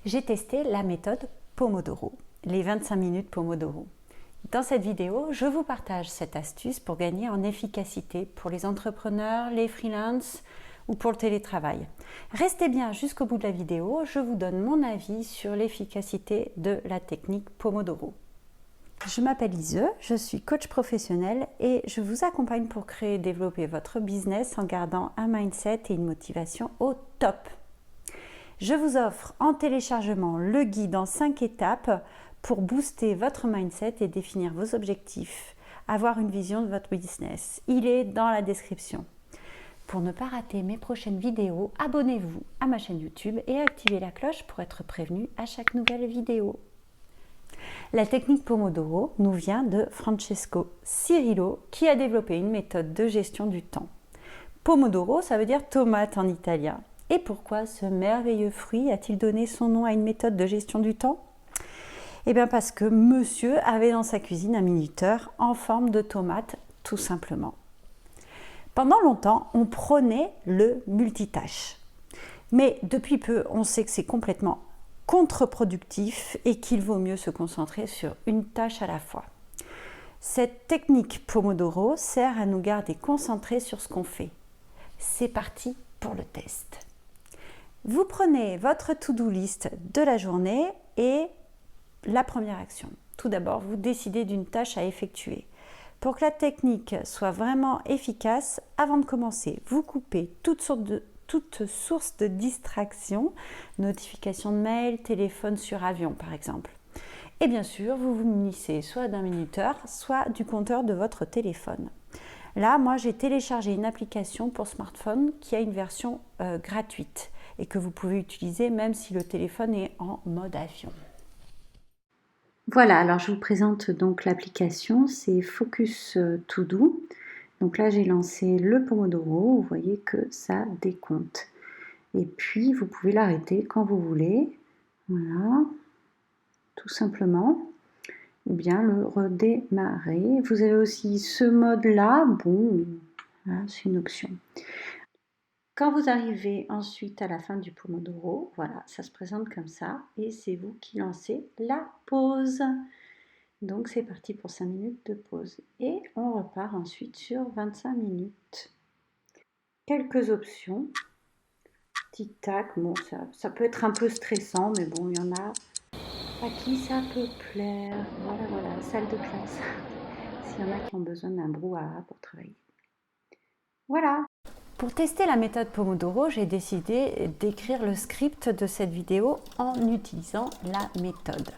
j'ai testé la méthode Pomodoro, les 25 minutes Pomodoro. Dans cette vidéo, je vous partage cette astuce pour gagner en efficacité pour les entrepreneurs, les freelances ou pour le télétravail. Restez bien jusqu'au bout de la vidéo, je vous donne mon avis sur l'efficacité de la technique Pomodoro. Je m'appelle Ise, je suis coach professionnel et je vous accompagne pour créer et développer votre business en gardant un mindset et une motivation au top. Je vous offre en téléchargement le guide en 5 étapes pour booster votre mindset et définir vos objectifs, avoir une vision de votre business. Il est dans la description. Pour ne pas rater mes prochaines vidéos, abonnez-vous à ma chaîne YouTube et activez la cloche pour être prévenu à chaque nouvelle vidéo. La technique Pomodoro nous vient de Francesco Cirillo qui a développé une méthode de gestion du temps. Pomodoro, ça veut dire tomate en italien. Et pourquoi ce merveilleux fruit a-t-il donné son nom à une méthode de gestion du temps? Eh bien parce que monsieur avait dans sa cuisine un minuteur en forme de tomate, tout simplement. Pendant longtemps, on prônait le multitâche. Mais depuis peu, on sait que c'est complètement contre-productif et qu'il vaut mieux se concentrer sur une tâche à la fois. Cette technique Pomodoro sert à nous garder concentrés sur ce qu'on fait. C'est parti pour le test. Vous prenez votre to-do list de la journée et la première action. Tout d'abord, vous décidez d'une tâche à effectuer. Pour que la technique soit vraiment efficace, avant de commencer, vous coupez toute source de distraction, notification de mail, téléphone sur avion par exemple. Et bien sûr, vous vous munissez soit d'un minuteur, soit du compteur de votre téléphone. Là, moi, j'ai téléchargé une application pour smartphone qui a une version gratuite et que vous pouvez utiliser même si le téléphone est en mode avion. Voilà, alors je vous présente donc l'application, c'est Focus To Do. Donc là, j'ai lancé le Pomodoro, vous voyez que ça décompte. Et puis, vous pouvez l'arrêter quand vous voulez, voilà, tout simplement. Ou bien le redémarrer. Vous avez aussi ce mode-là, bon, voilà, c'est une option. Quand vous arrivez ensuite à la fin du Pomodoro, voilà, ça se présente comme ça et c'est vous qui lancez la pause. Donc c'est parti pour 5 minutes de pause et on repart ensuite sur 25 minutes. Quelques options. Tic-tac, bon, ça peut être un peu stressant, mais bon, il y en a à qui ça peut plaire. Voilà, salle de classe. S'il y en a qui ont besoin d'un brouhaha pour travailler. Voilà. Pour tester la méthode Pomodoro, j'ai décidé d'écrire le script de cette vidéo en utilisant la méthode.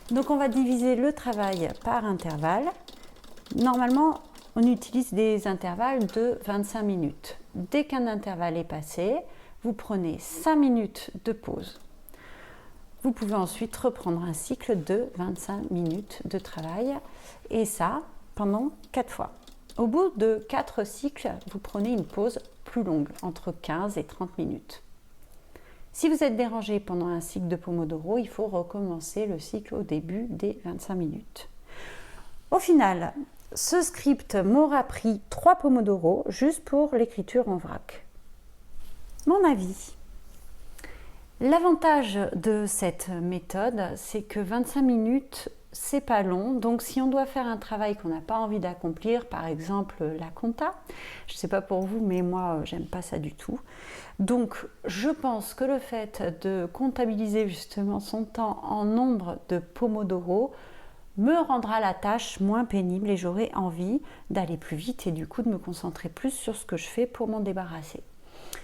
Donc on va diviser le travail par intervalle. Normalement, on utilise des intervalles de 25 minutes. Dès qu'un intervalle est passé, vous prenez 5 minutes de pause. Vous pouvez ensuite reprendre un cycle de 25 minutes de travail et ça pendant 4 fois. Au bout de 4 cycles, vous prenez une pause plus longue, entre 15 et 30 minutes. Si vous êtes dérangé pendant un cycle de Pomodoro, il faut recommencer le cycle au début des 25 minutes. Au final, ce script m'aura pris 3 Pomodoro juste pour l'écriture en vrac. Mon avis. L'avantage de cette méthode, c'est que 25 minutes, c'est pas long. Donc si on doit faire un travail qu'on n'a pas envie d'accomplir, par exemple la compta, je ne sais pas pour vous, mais moi, j'aime pas ça du tout. Donc je pense que le fait de comptabiliser justement son temps en nombre de Pomodoro me rendra la tâche moins pénible et j'aurai envie d'aller plus vite et du coup de me concentrer plus sur ce que je fais pour m'en débarrasser.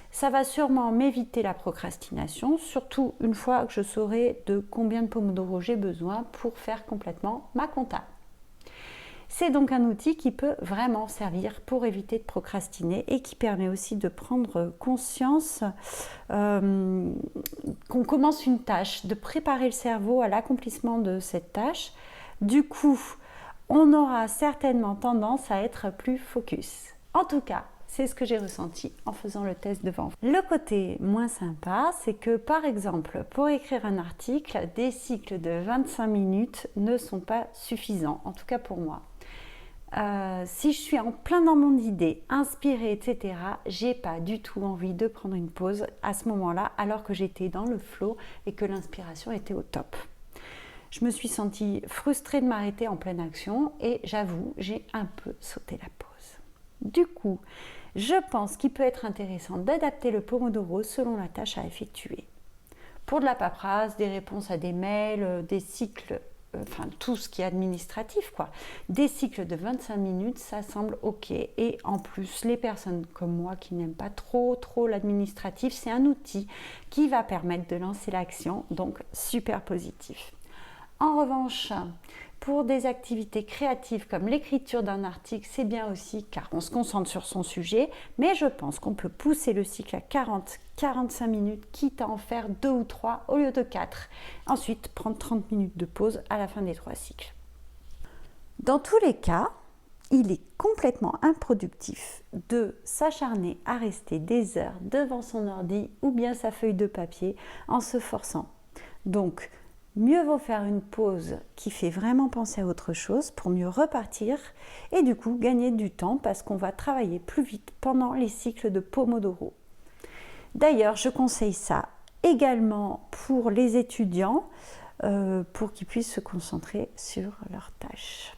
Ça va sûrement m'éviter la procrastination, surtout une fois que je saurai de combien de Pomodoro j'ai besoin pour faire complètement ma compta. C'est donc un outil qui peut vraiment servir pour éviter de procrastiner et qui permet aussi de prendre conscience qu'on commence une tâche, de préparer le cerveau à l'accomplissement de cette tâche. Du coup, on aura certainement tendance à être plus focus. En tout cas, c'est ce que j'ai ressenti en faisant le test devant vous. Le côté moins sympa, c'est que par exemple, pour écrire un article, des cycles de 25 minutes ne sont pas suffisants, en tout cas pour moi. si je suis en plein dans mon idée, inspirée, etc., j'ai pas du tout envie de prendre une pause à ce moment-là, alors que j'étais dans le flow et que l'inspiration était au top. Je me suis sentie frustrée de m'arrêter en pleine action et j'avoue, j'ai un peu sauté la pause. Du coup, je pense qu'il peut être intéressant d'adapter le Pomodoro selon la tâche à effectuer. Pour de la paperasse, des réponses à des mails, des cycles, enfin tout ce qui est administratif, quoi. Des cycles de 25 minutes, ça semble ok. Et en plus, les personnes comme moi qui n'aiment pas trop l'administratif, c'est un outil qui va permettre de lancer l'action, donc super positif. En revanche, pour des activités créatives comme l'écriture d'un article, c'est bien aussi car on se concentre sur son sujet, mais je pense qu'on peut pousser le cycle à 40-45 minutes, quitte à en faire 2 ou 3 au lieu de 4. Ensuite, prendre 30 minutes de pause à la fin des 3 cycles. Dans tous les cas, il est complètement improductif de s'acharner à rester des heures devant son ordi ou bien sa feuille de papier en se forçant. Donc, mieux vaut faire une pause qui fait vraiment penser à autre chose pour mieux repartir et du coup gagner du temps parce qu'on va travailler plus vite pendant les cycles de Pomodoro. D'ailleurs, je conseille ça également pour les étudiants pour qu'ils puissent se concentrer sur leurs tâches.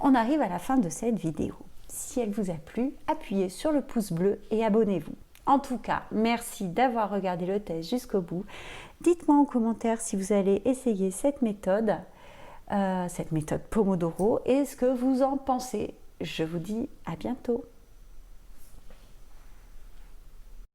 On arrive à la fin de cette vidéo. Si elle vous a plu, appuyez sur le pouce bleu et abonnez-vous. En tout cas, merci d'avoir regardé le test jusqu'au bout. Dites-moi en commentaire si vous allez essayer cette méthode Pomodoro et ce que vous en pensez. Je vous dis à bientôt.